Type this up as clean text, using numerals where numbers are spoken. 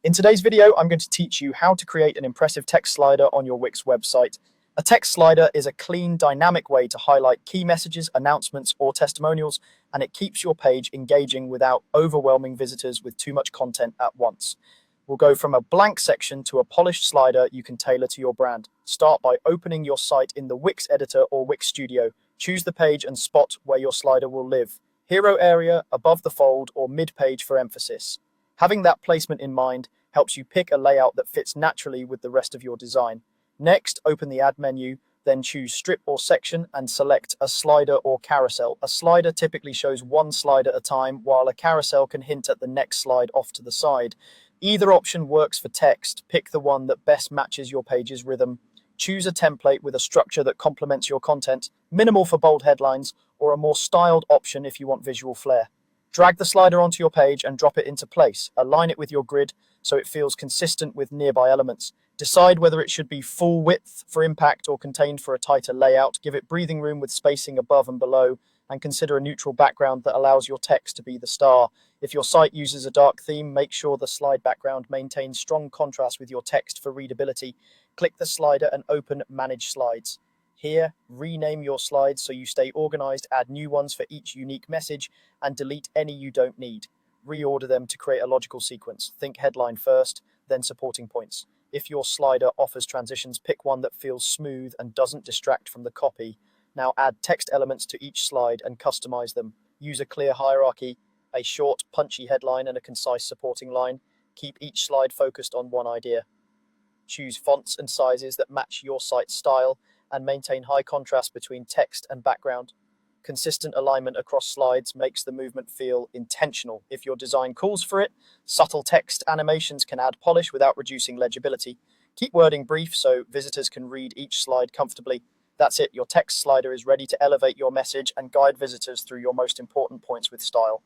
In today's video, I'm going to teach you how to create an impressive text slider on your Wix website. A text slider is a clean, dynamic way to highlight key messages, announcements, or testimonials, and it keeps your page engaging without overwhelming visitors with too much content at once. We'll go from a blank section to a polished slider you can tailor to your brand. Start by opening your site in the Wix editor or Wix Studio. Choose the page and spot where your slider will live. Hero area, above the fold, or mid-page for emphasis. Having that placement in mind helps you pick a layout that fits naturally with the rest of your design. Next, open the Add menu, then choose Strip or Section and select a slider or carousel. A slider typically shows one slide at a time, while a carousel can hint at the next slide off to the side. Either option works for text. Pick the one that best matches your page's rhythm. Choose a template with a structure that complements your content, minimal for bold headlines, or a more styled option if you want visual flair. Drag the slider onto your page and drop it into place. Align it with your grid so it feels consistent with nearby elements. Decide whether it should be full width for impact or contained for a tighter layout. Give it breathing room with spacing above and below, and consider a neutral background that allows your text to be the star. If your site uses a dark theme, make sure the slide background maintains strong contrast with your text for readability. Click the slider and open Manage Slides. Here, rename your slides so you stay organized, add new ones for each unique message, and delete any you don't need. Reorder them to create a logical sequence. Think headline first, then supporting points. If your slider offers transitions, pick one that feels smooth and doesn't distract from the copy. Now add text elements to each slide and customize them. Use a clear hierarchy, a short, punchy headline and a concise supporting line. Keep each slide focused on one idea. Choose fonts and sizes that match your site's style and maintain high contrast between text and background. Consistent alignment across slides makes the movement feel intentional. If your design calls for it, subtle text animations can add polish without reducing legibility. Keep wording brief so visitors can read each slide comfortably. That's it, your text slider is ready to elevate your message and guide visitors through your most important points with style.